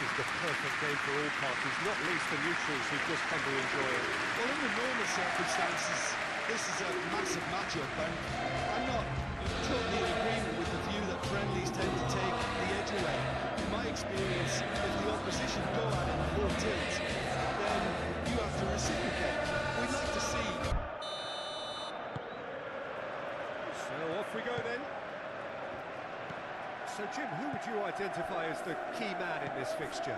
is the perfect game for all parties, not least the neutrals who've just come to enjoy it. Well, in the normal circumstances, this is a massive match-up, and I'm not totally in agreement with the view that friendlies tend to take the edge away. In my experience, if the opposition go at it full tilt, then you have to reciprocate. We'd like to see. So off we go then. So Jim, who would you identify as the key man in this fixture?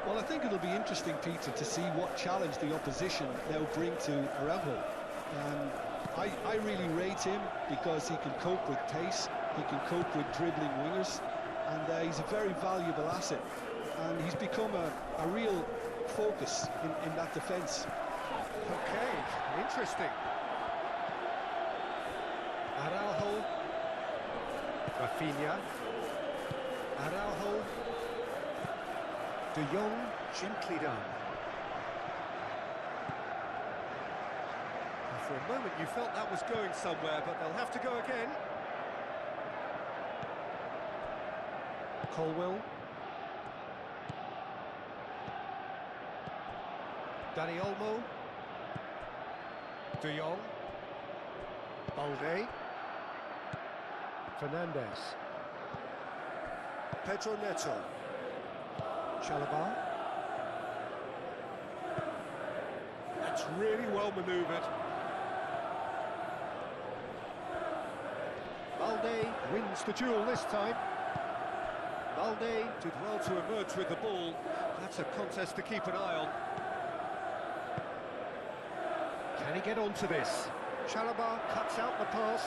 Well, I think it'll be interesting, Peter, to see what challenge the opposition now bring to Araujo. I really rate him because he can cope with pace, he can cope with dribbling wingers, and he's a very valuable asset. And he's become a real focus in that defence. Okay, interesting. Araujo. Rafinha. Araujo. De Jong, gently done. And for a moment you felt that was going somewhere, but they'll have to go again. Colwell. Dani Olmo. De Jong. Balde. Fernandes. Pedro Neto. Chalobah. That's really well manoeuvred. Balde wins the duel this time. Balde did well to emerge with the ball. That's a contest to keep an eye on. Can he get onto this? Chalobah cuts out the pass.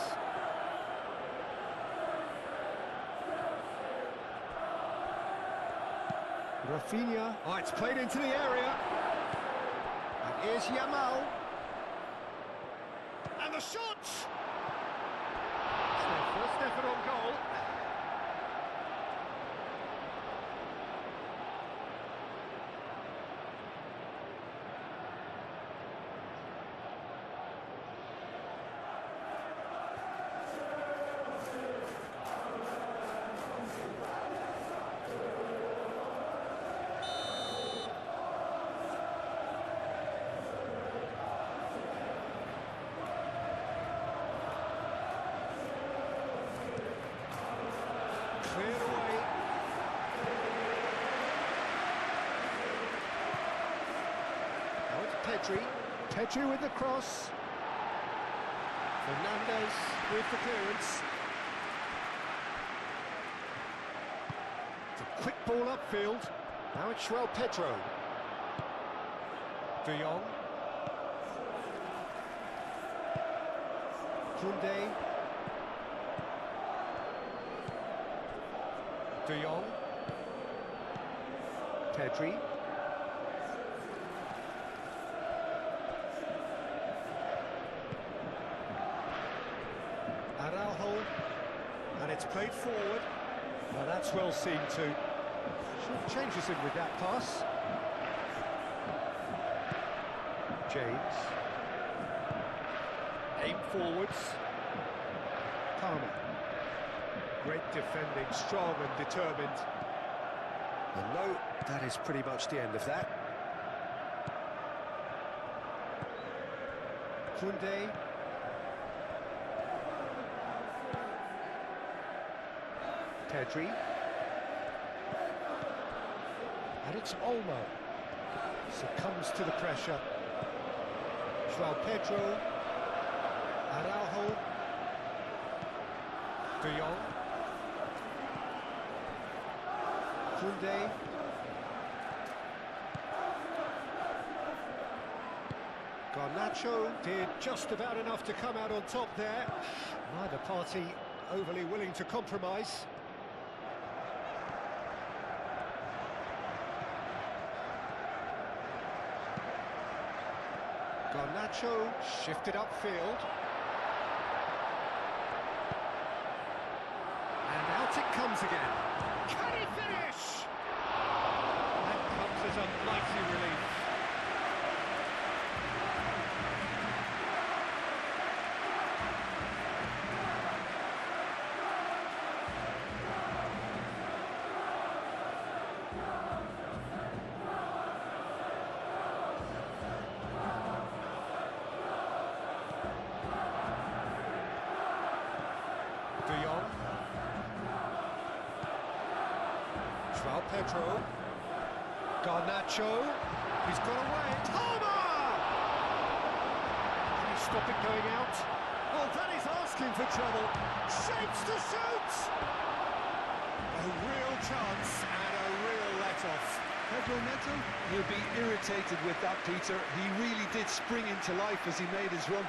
Rafinha. Oh, it's played into the area. And here's Yamal. And the shot! It's their first effort on goal. Cleared away. Now it's Pedri. Pedri with the cross. Fernandes with the clearance. It's a quick ball upfield. Now it's João Pedro. De Jong. Koundé. De Jong. Pedri. Araujo. And it's played forward. Well, that's well seen too. Short changes in with that pass. James. Aim forwards. Palmer. Great defending, strong and determined. And no, that is pretty much the end of that. Koundé. Pedri. And it's Olmo. Succumbs to the pressure. João Pedro. Araujo. De Jong. Koundé. Garnacho did just about enough to come out on top there. Neither party overly willing to compromise. Garnacho shifted upfield. And out it comes again. Can he finish? That comes as a mighty relief. João Pedro. Garnacho. He's got away. Palmer! Can he stop it going out? Oh, that is asking for trouble. Shapes to shoot! A real chance and a real let-off. Pedro Neto, he'll be irritated with that, Peter. He really did spring into life as he made his run.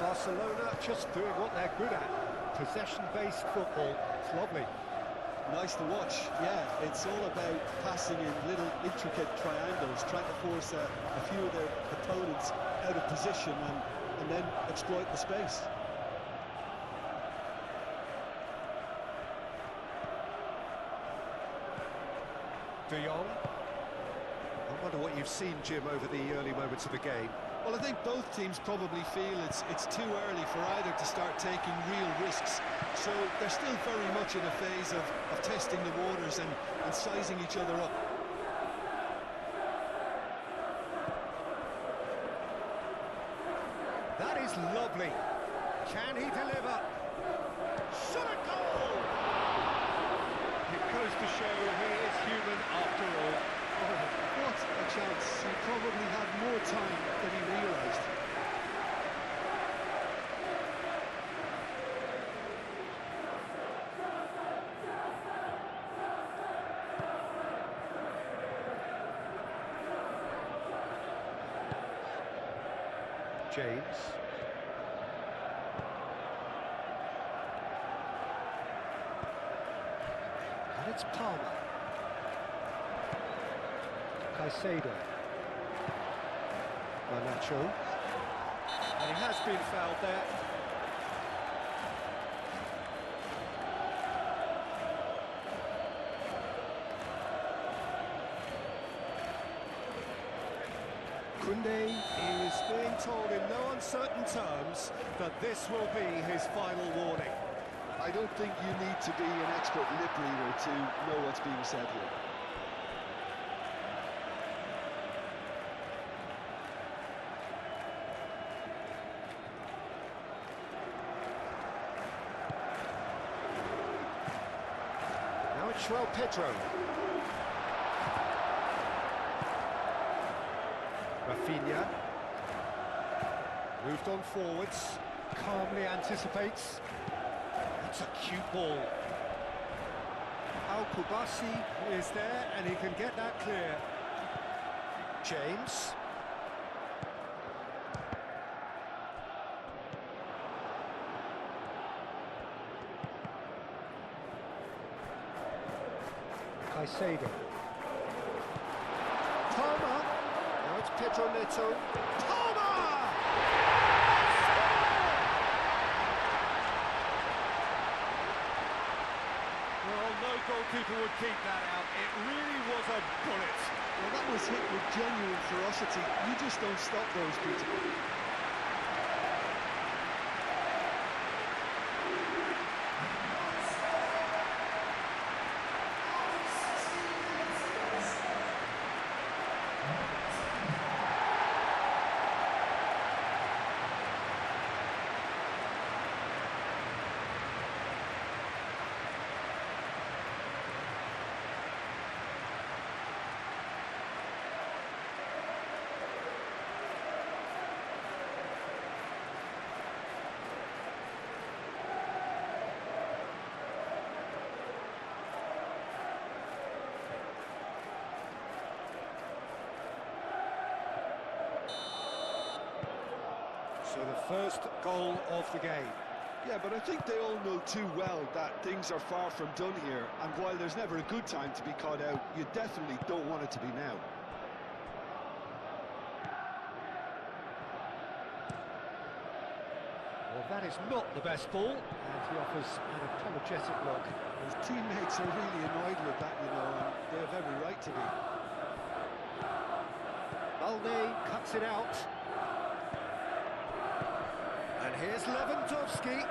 Barcelona just doing what they're good at. Possession-based football. It's lovely. Nice to watch, yeah. It's all about passing in little intricate triangles, trying to force a few of their opponents out of position and then exploit the space. De Jong. I wonder what you've seen, Jim, over the early moments of the game. Well, I think both teams probably feel it's too early for either to start taking real risks. So they're still very much in a phase of testing the waters and sizing each other up. That is lovely. Can he deliver? Shot a goal! It goes to show he is human after all. Oh, what a chance. He probably had more time than he realised. James. And it's Palmer. Caicedo. Garnacho. And he has been fouled there. Koundé is being told in no uncertain terms that this will be his final warning. I don't think you need to be an expert lip reader to know what's being said here. Now it's João Pedro. Rafinha. Moved on forwards. Calmly anticipates. That's a cute ball. Al Kubasi is there and he can get that clear. James. Caicedo. Palmer. Now it's Pedro Neto. Palmer! Well, no goalkeeper would keep that out. It really was a bullet. Well, that was hit with genuine ferocity. You just don't stop those, Peter. So the first goal of the game. Yeah, but I think they all know too well that things are far from done here, and while there's never a good time to be caught out, you definitely don't want it to be now. Well, that is not the best ball, and he offers an apologetic look. His teammates are really annoyed with that, you know, and they have every right to be. Balde cuts it out. And here's Lewandowski,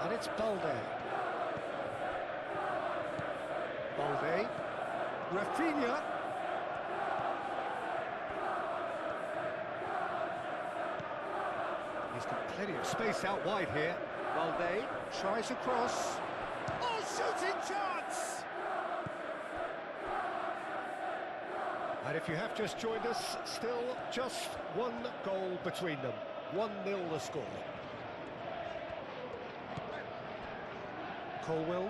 and it's Balde. Balde. Rafinha. He's got plenty of space out wide here. Balde tries across. Oh, shooting chance! And if you have just joined us, still just one goal between them. 1-0 the score. Colwill.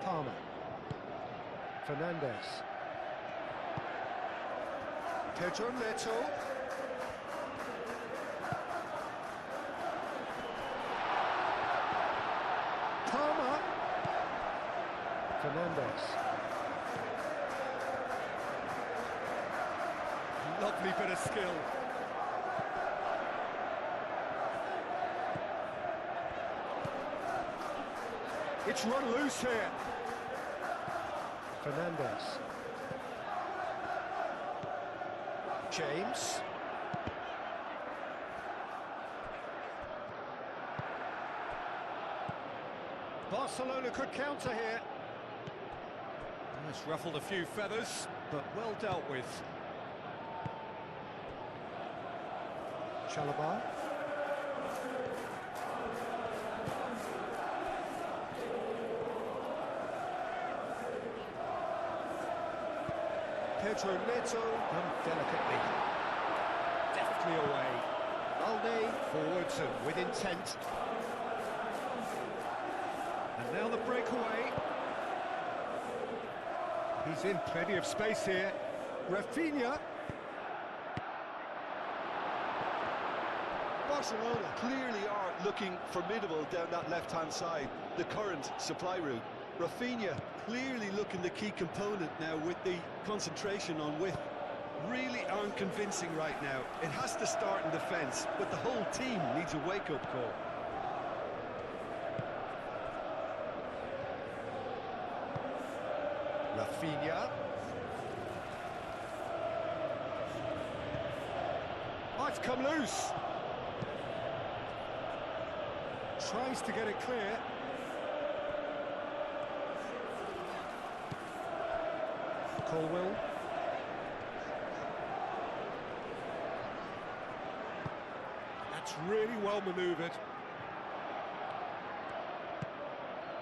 Palmer. Fernandez. Pedro Neto. Palmer. Fernandez. Lovely bit of skill. It's run loose here. Fernandez. James. Barcelona could counter here. It's ruffled a few feathers, but well dealt with. Chalobah. Pedro Neto, delicately. Deftly away. Balde forwards and with intent. And now the breakaway. He's in plenty of space here. Rafinha. Barcelona clearly are looking formidable down that left-hand side, the current supply route. Rafinha clearly looking the key component now with the concentration on width. Really aren't convincing right now. It has to start in defence, but the whole team needs a wake-up call. Rafinha. Oh, it's come loose. Tries to get it clear. Colwill. That's really well manoeuvred.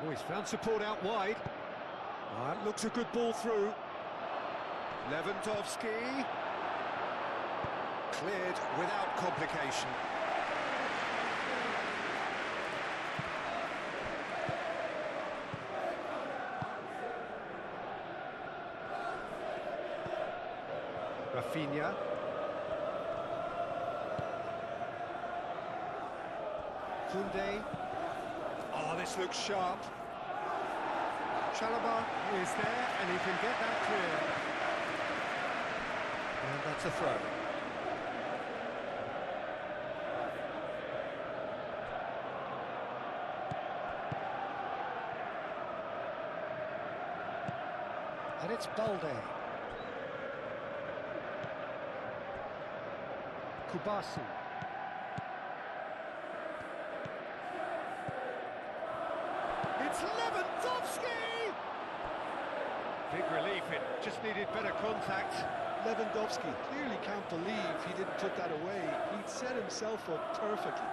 Oh, he's found support out wide. Oh, that looks a good ball through. Lewandowski. Cleared without complication. Rafinha. Koundé. Oh, this looks sharp. Chalobah is there, and he can get that clear. And that's a throw. And it's Balde. Kubasi. It's Lewandowski! Big relief, it just needed better contact. Lewandowski clearly can't believe he didn't put that away. He'd set himself up perfectly.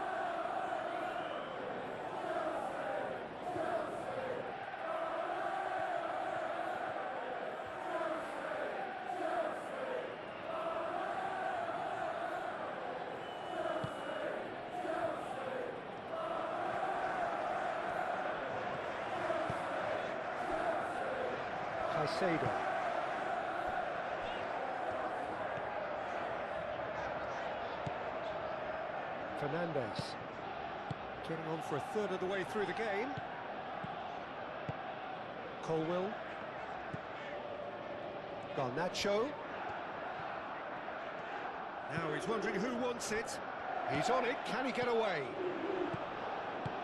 Caicedo. Fernandez. Getting on for a third of the way through the game. Colwill. Garnacho. Now he's wondering who wants it. He's on it. Can he get away?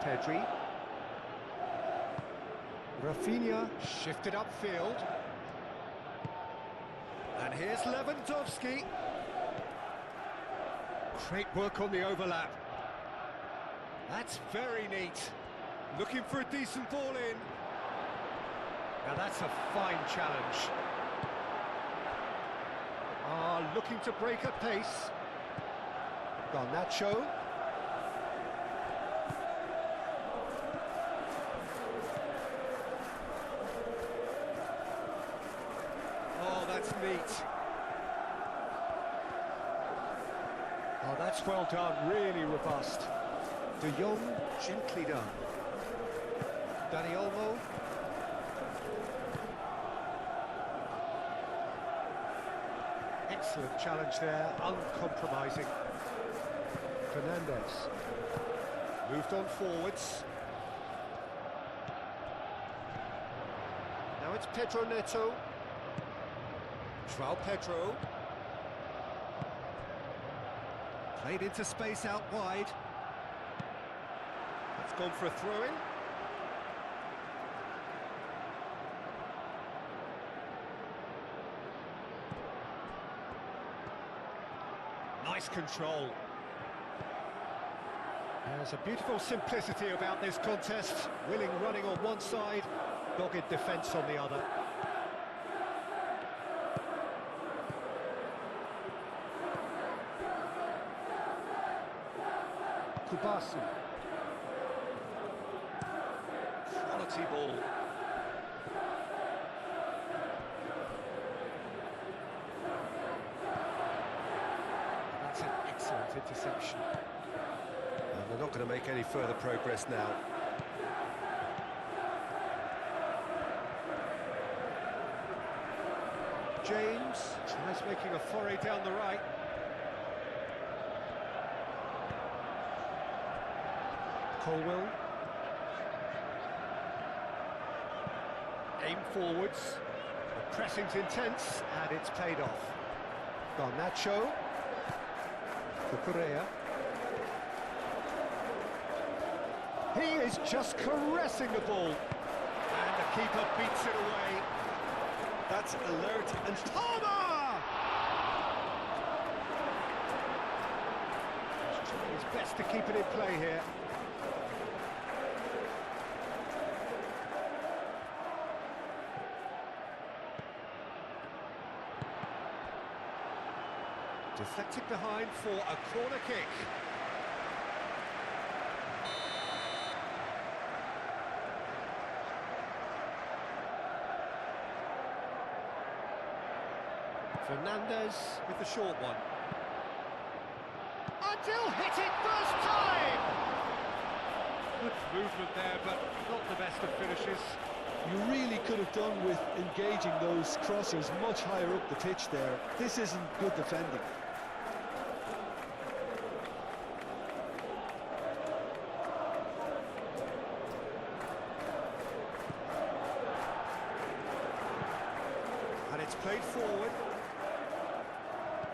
Pedri. Rafinha shifted upfield. And here's Lewandowski. Great work on the overlap. That's very neat. Looking for a decent ball in. Now that's a fine challenge. Looking to break at pace. Garnacho. Oh, that's neat. Oh, that's well done, really robust. De Jong, gently done. Dani Olmo. Excellent challenge there, uncompromising. Fernandez. Moved on forwards. Now it's Pedro Neto. João Pedro. Played into space out wide. That's gone for a throw-in. Nice control. There's a beautiful simplicity about this contest. Willing running on one side, dogged defence on the other. Kubasi. Quality ball. That's an excellent interception. And they're not going to make any further progress now. James tries making a foray down the right. Colwell. Aim forwards. The pressing's intense, and it's paid off. Garnacho. Cucurella. He is just caressing the ball. And the keeper beats it away. That's alert and Toma! He's trying his best to keep it in play here. Deflected behind for a corner kick. Fernandez with the short one. Until hit it first time! Good movement there, but not the best of finishes. You really could have done with engaging those crosses much higher up the pitch there. This isn't good defending. And it's played forward.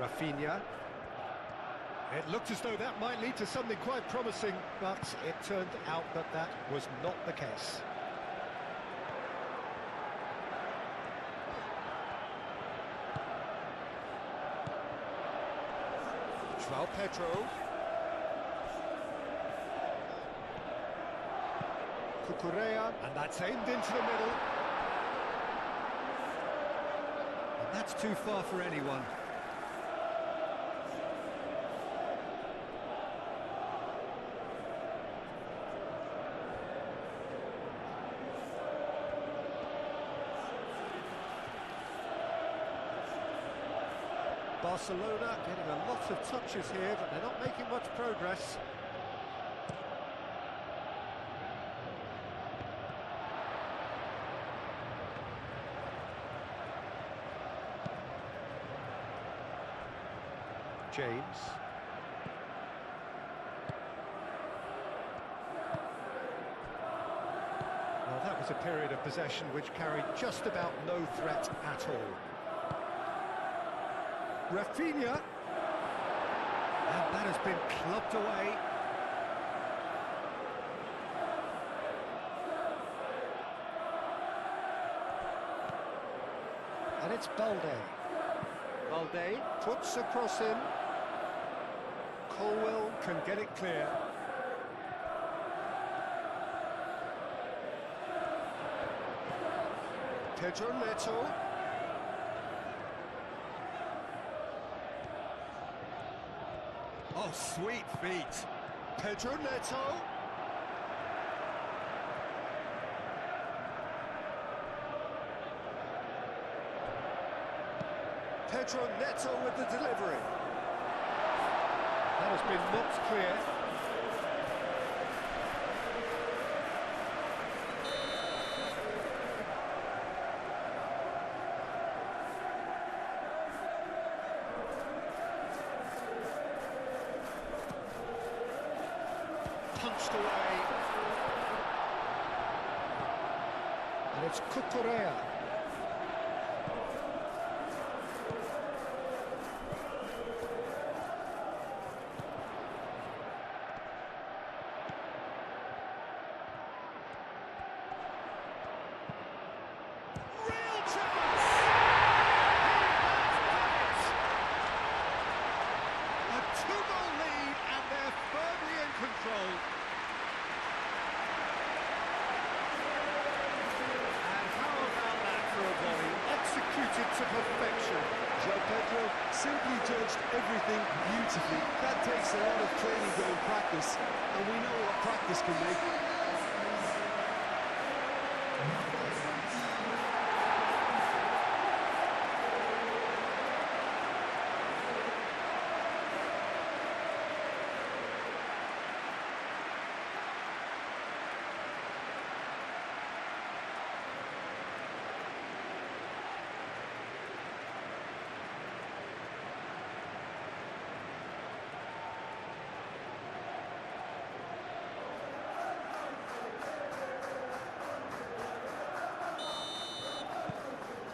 Rafinha. It looked as though that might lead to something quite promising, but it turned out that that was not the case. João Pedro. Cucurella, and that's aimed into the middle. And that's too far for anyone. Barcelona getting a lot of touches here, but they're not making much progress. James. Well, that was a period of possession which carried just about no threat at all. Rafinha, and that has been clubbed away. And it's Balde. Balde puts a cross in. Colwell can get it clear. Pedro Neto. Oh, sweet feet. Pedro Neto. Pedro Neto with the delivery. That has been knocked clear. Punched away. And it's Cucurella. To perfection. João Pedro simply judged everything beautifully. That takes a lot of training day and practice, and we know what practice can make.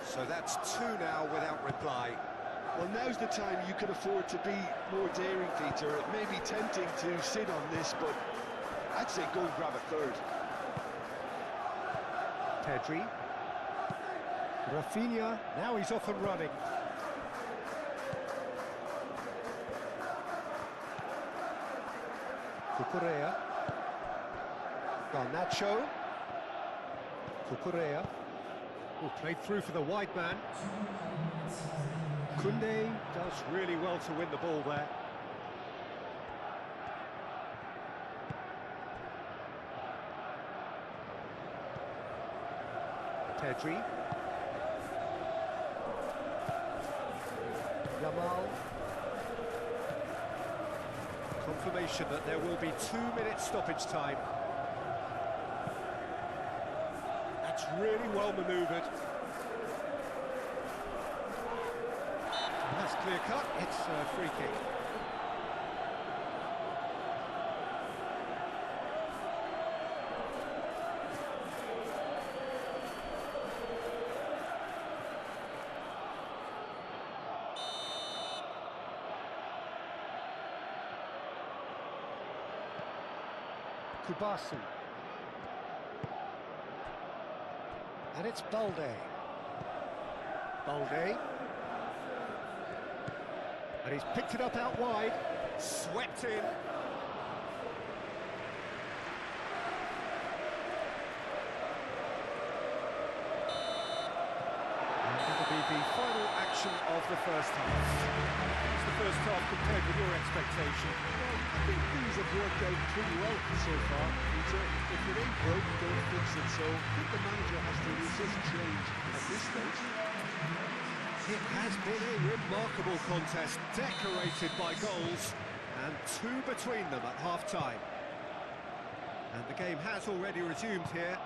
So that's two now without reply. Well, now's the time you can afford to be more daring, Peter. It may be tempting to sit on this, but I'd say go and grab a third. Pedri. Rafinha, now he's off and running. Cucurella. Garnacho. Cucurella. Oh, played through for the wide man. Koundé does really well to win the ball there. Pedri. Yamal. Confirmation that there will be 2 minutes stoppage time. That's really well manoeuvred. And that's clear cut. It's a free kick. Kubasi. And it's Balde. Balde. And he's picked it up out wide. Swept in. And that'll be the final action of the first half. How's the first half compared with your expectation? Well, I think things have worked out pretty well so far, Peter. If it ain't broke, don't fix it. So I think the manager has to resist change at this stage. It has been a remarkable contest, decorated by goals, and two between them at half-time. And the game has already resumed here.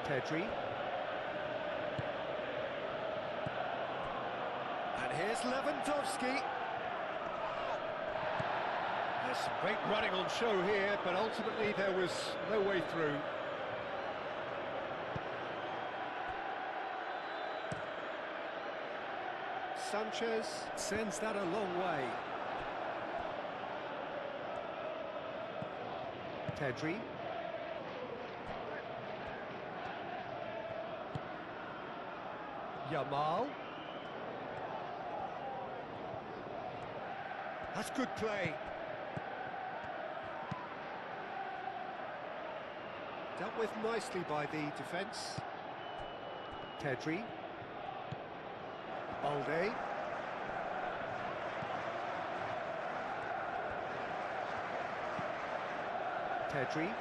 Pedri. And here's Lewandowski. There's some great running on show here, but ultimately there was no way through. Sanchez sends that a long way. Pedri. Yamal. That's good play. Dealt with nicely by the defence. Pedri. Balde. Pedri.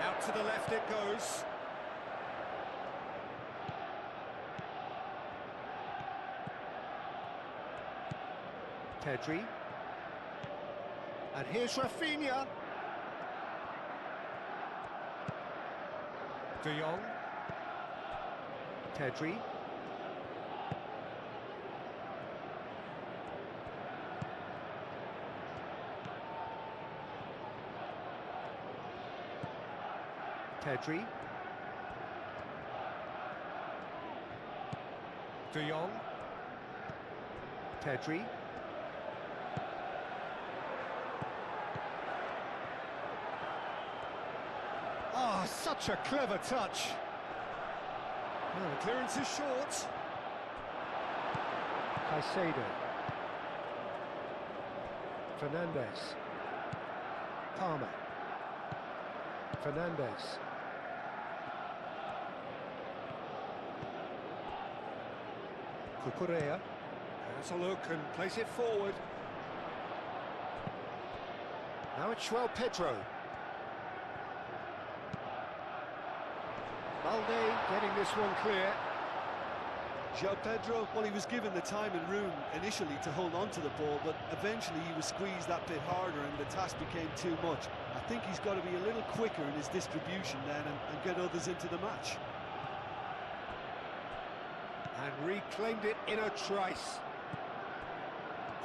Out to the left it goes. Pedri. And here's Rafinha. De Jong. Pedri. Pedri. De Jong. Pedri. Ah, such a clever touch. Oh, the clearance is short. Caicedo. Fernandes. Palmer. Fernandes. Cucurella has a look and plays it forward. Now it's João Pedro. Balde getting this one clear. João Pedro, well, he was given the time and room initially to hold on to the ball, but eventually he was squeezed that bit harder and the task became too much. I think he's got to be a little quicker in his distribution then and get others into the match. And reclaimed it in a trice.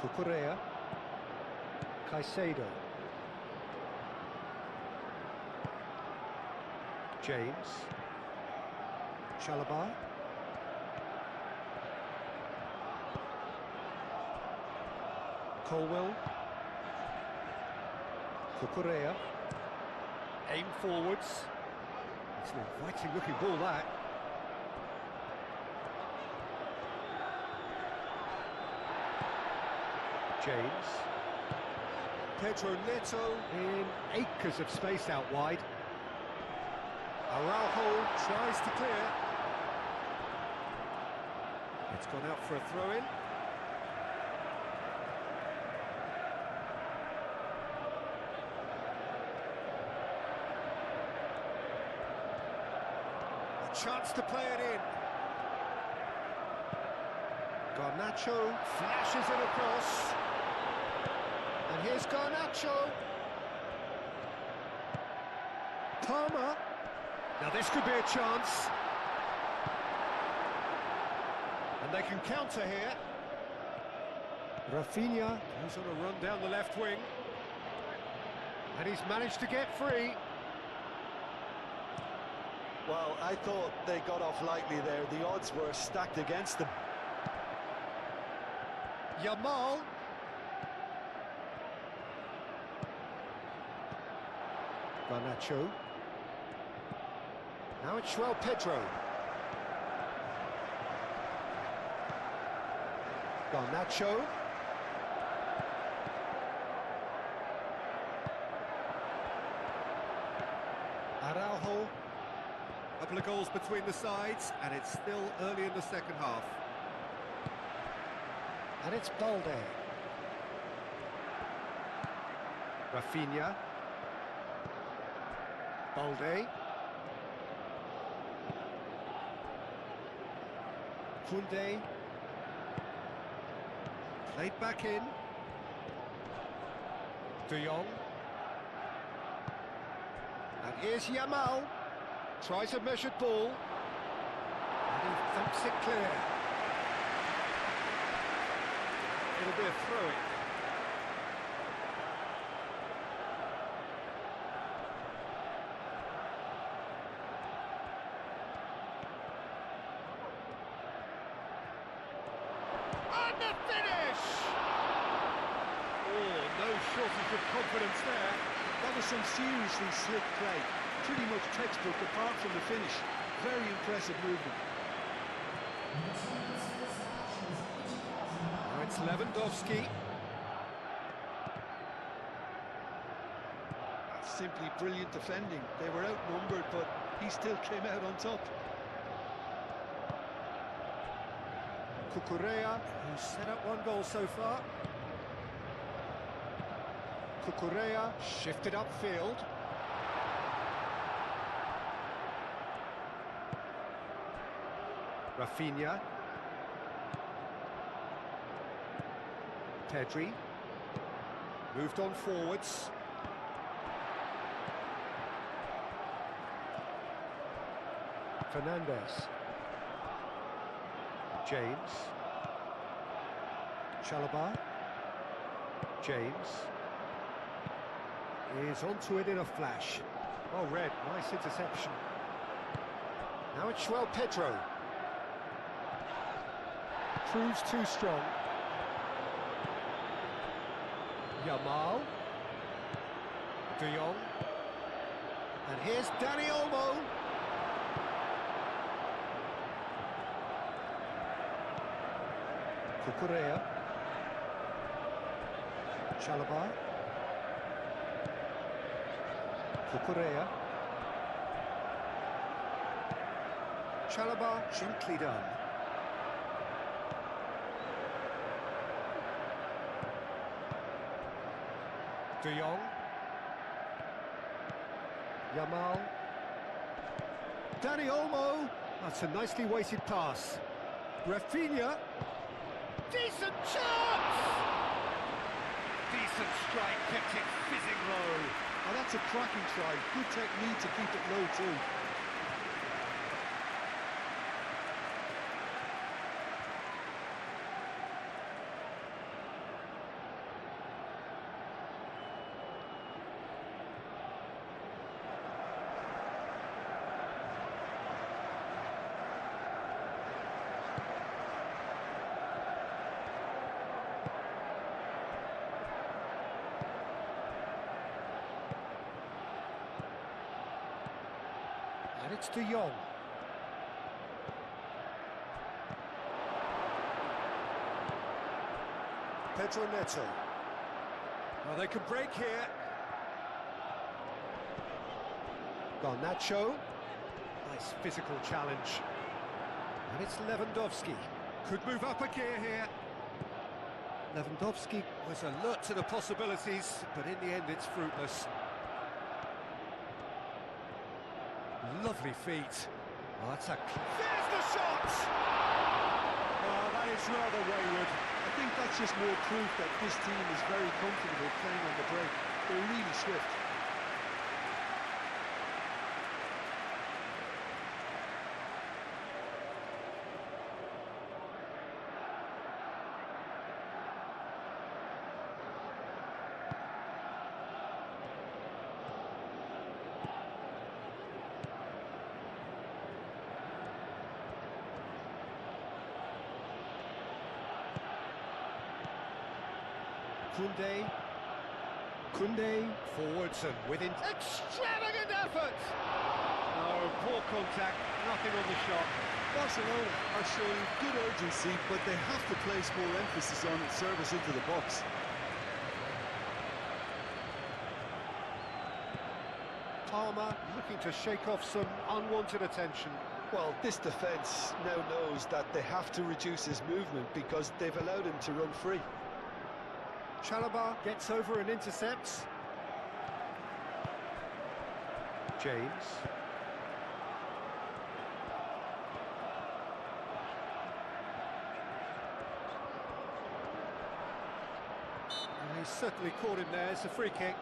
Cucurella. Caicedo. James. Chalobah. Colwell. Cucurella. Aim forwards. It's an inviting looking ball, that. James. Pedro Neto in acres of space out wide. Araujo tries to clear. It's gone out for a throw-in. A chance to play it in. Garnacho flashes it across. And here's Garnacho. Palmer. Now this could be a chance. And they can counter here. Rafinha goes on a run down the left wing. And he's managed to get free. Well, I thought they got off lightly there. The odds were stacked against them. Yamal. Garnacho. Now it's João Pedro. Garnacho. Araujo. Couple of goals between the sides, and it's still early in the second half. And it's Balde. Rafinha. Balde. Koundé. Played back in. De Jong. And here's Yamal. Tries a measured ball. And he thumps it clear. It'll be a throw-in. And the finish! Oh, no shortage of confidence there. That was some seriously slick play. Pretty much textbook apart from the finish. Very impressive movement. Now it's Lewandowski. simply brilliant defending. They were outnumbered, but he still came out on top. Cucurella, who's set up one goal so far. Cucurella shifted upfield. Rafinha. Pedri. Moved on forwards. Fernandes. James. Chalobah. James. Is onto it in a flash. Oh, red, nice interception. Now it's João Pedro. Proves too strong. Yamal. De Jong. And here's Dani Olmo. Cucurella. Chalobah. Cucurella. Chalobah, gently done. De Jong. Yamal. Dani Olmo. That's a nicely weighted pass. Rafinha. Decent chance! Decent strike, kept it fizzing low. Oh, that's a cracking try. Good technique to keep it low too. And it's De Jong. Pedro Neto. Well, they can break here. Garnacho. Nice physical challenge. And it's Lewandowski. Could move up a gear here. Lewandowski was alert to the possibilities, but in the end it's fruitless. Lovely feet. Oh, that's a... There's the shot! Oh, that is rather wayward. I think that's just more proof that this team is very comfortable playing on the break. They're really swift. Koundé forwards and with extravagant effort. Oh, poor contact, nothing on the shot. Barcelona are showing good urgency, but they have to place more emphasis on service into the box. Palmer looking to shake off some unwanted attention. Well, this defence now knows that they have to reduce his movement because they've allowed him to run free. Chalobah gets over and intercepts. James. And he's certainly caught him there. It's a free kick.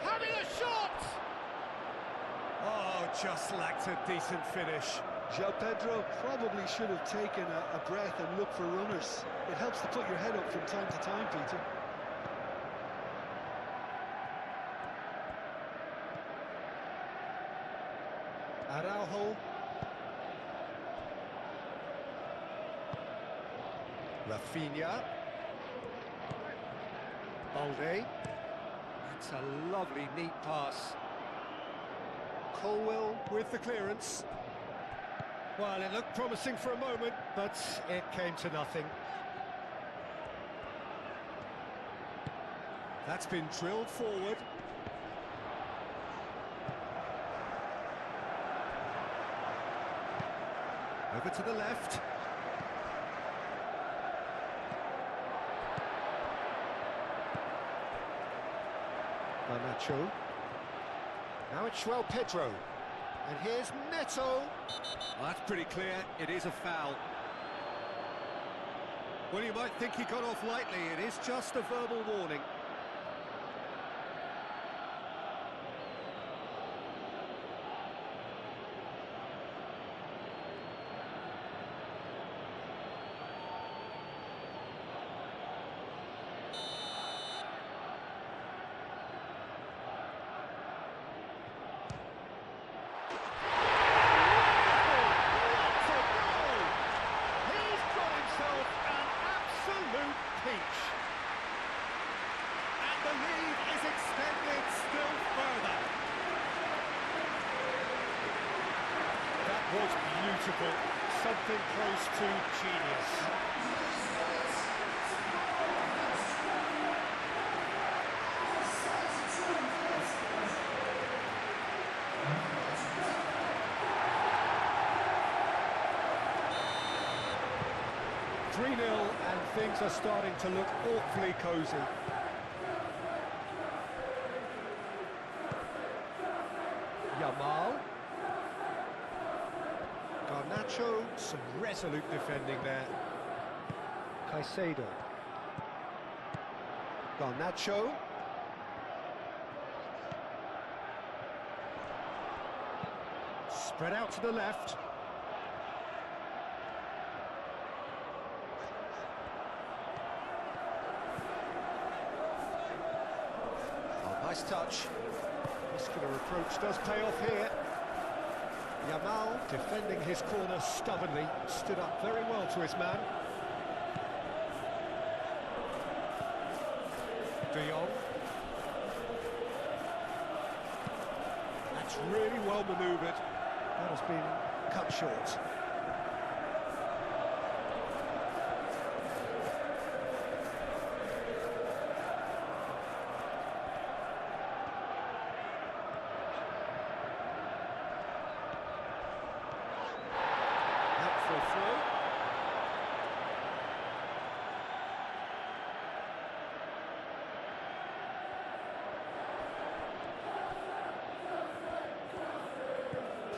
Having a shot! Oh, just lacked a decent finish. João Pedro probably should have taken a breath and looked for runners. It helps to put your head up from time to time, Peter. Araujo. Rafinha. Balde. That's a lovely, neat pass. Colwell with the clearance. Well, it looked promising for a moment, but it came to nothing. That's been drilled forward. Over to the left. Garnacho. Now it's João Pedro. And here's Neto. Well, that's pretty clear. It is a foul. Well, you might think he got off lightly. It is just a verbal warning. Was beautiful, something close to genius. 3-0 and things are starting to look awfully cosy. Yamal. Garnacho, some resolute defending there. Caicedo. Garnacho. Spread out to the left. Oh, nice touch. Muscular approach does pay off here. Yamal, defending his corner stubbornly, stood up very well to his man. De Jong. That's really well manoeuvred. That has been cut short.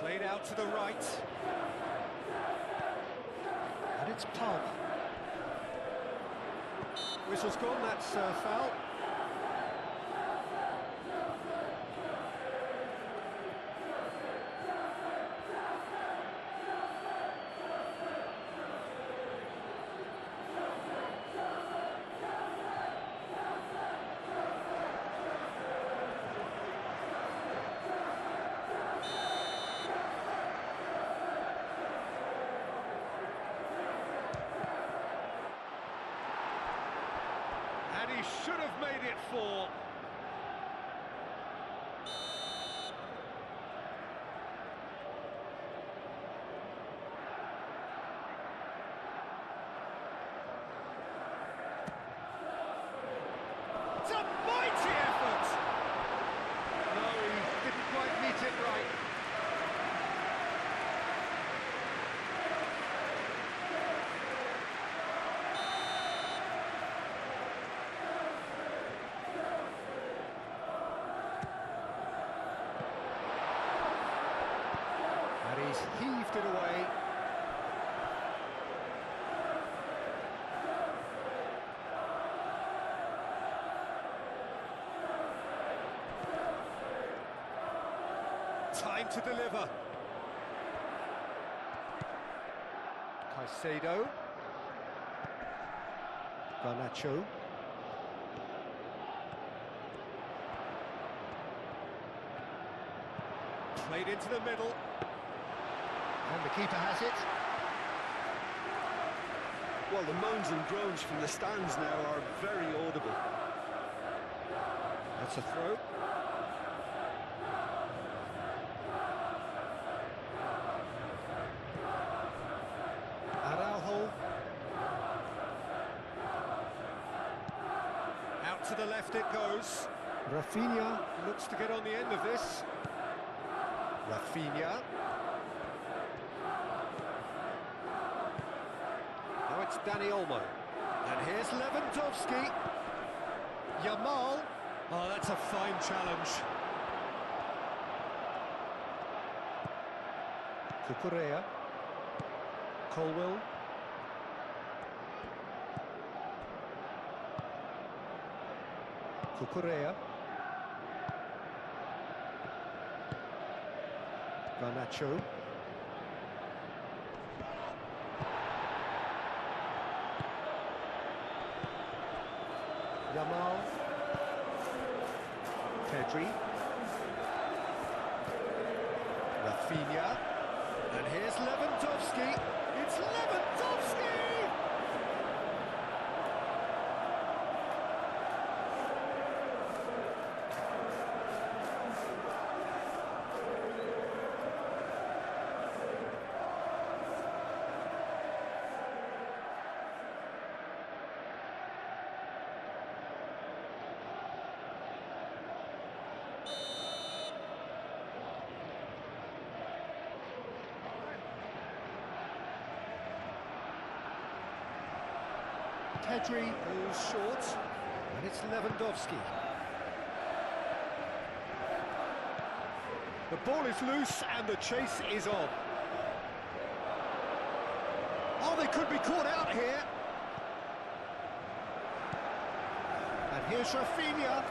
Played out to the right. And it's Palmer. Whistle's gone, that's foul. And he should have made it 4. It's a mighty effort! No, he didn't quite meet it right. He's heaved it away. Time to deliver. Caicedo. Garnacho. Played into the middle. And the keeper has it. Well, the moans and groans from the stands now are very audible. That's a throw. Araujo. Out to the left it goes. Rafinha looks to get on the end of this. Rafinha. Now it's Dani Olmo. And here's Lewandowski. Yamal. Oh, that's a fine challenge. Cucurella. Colwill. Cucurella. Garnacho. Yamal. Pedri. Rafinha. And here's Lewandowski. It's Lewandowski! Pedri goes short, and it's Lewandowski. The ball is loose, and the chase is on. Oh, they could be caught out here. And here's Rafinha.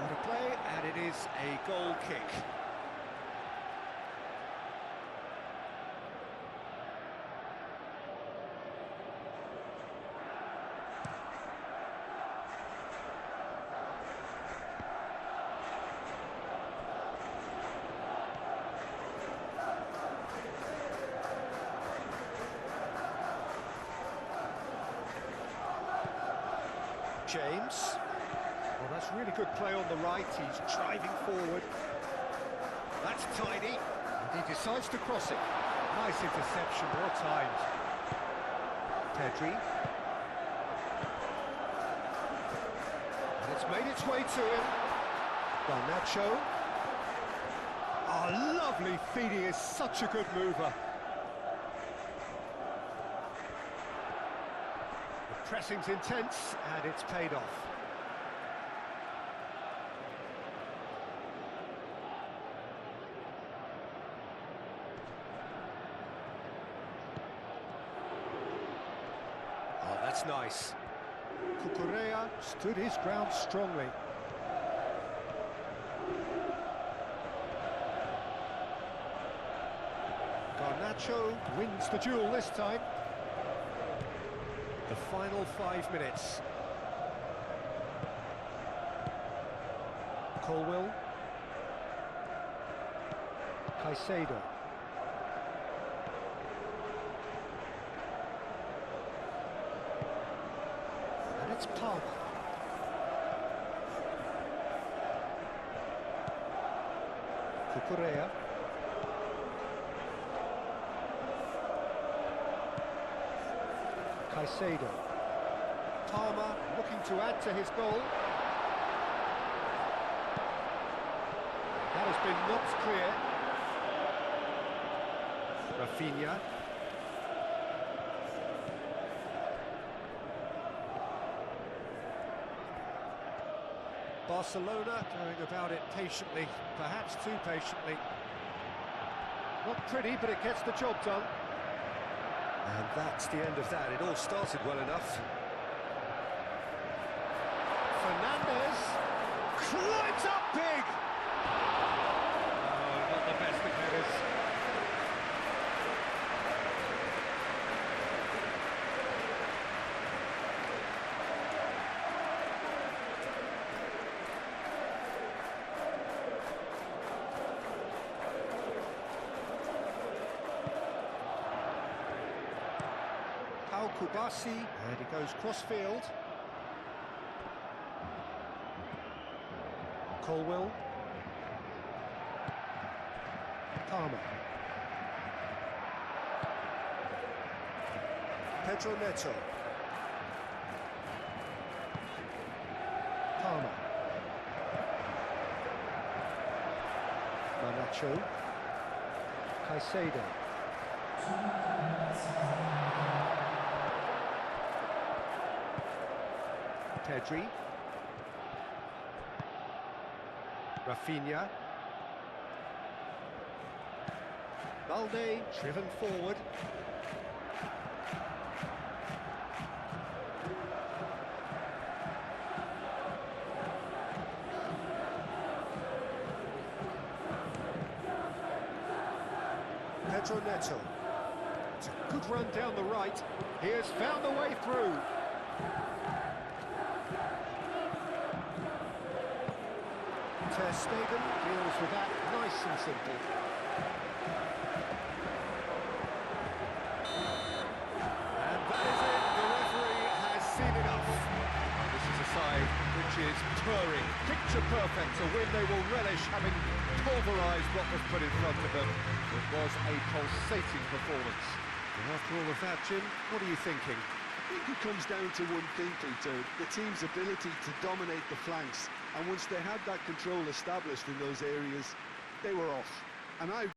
To play, and it is a goal kick. James. Well, that's really good play on the right. He's driving forward. That's tidy. And he decides to cross it. Nice interception, well timed. Pedri. And it's made its way to him. Garnacho. Oh, lovely feed. He is such a good mover. The pressing's intense, and it's paid off. That's nice. Cucurella stood his ground strongly. Garnacho wins the duel this time. The final 5 minutes. Colwill. Caicedo. It's Palmer. Cucurella. Caicedo. Palmer looking to add to his goal. That has been knocked clear. Rafinha. Barcelona going about it patiently, perhaps too patiently. Not pretty, but it gets the job done. And that's the end of that. It all started well enough. Fernandez climbs up big! Oh, not the best of headers. Kubasi, and he goes cross-field. Colwell. Palmer. Pedro Neto. Palmer. Manacho. Caicedo. Pedri. Rafinha. Balde driven forward. Pedro Neto. It's a good run down the right. He has found a way through. Ter Stegen deals with that nice and simple. And that is it. The referee has seen enough. This is a side which is purring, picture perfect, a win they will relish, having pulverised what was put in front of them. It was a pulsating performance. And after all of that, Jim, what are you thinking? I think it comes down to one thing, Peter, the team's ability to dominate the flanks. And once they had that control established in those areas, they were off. And I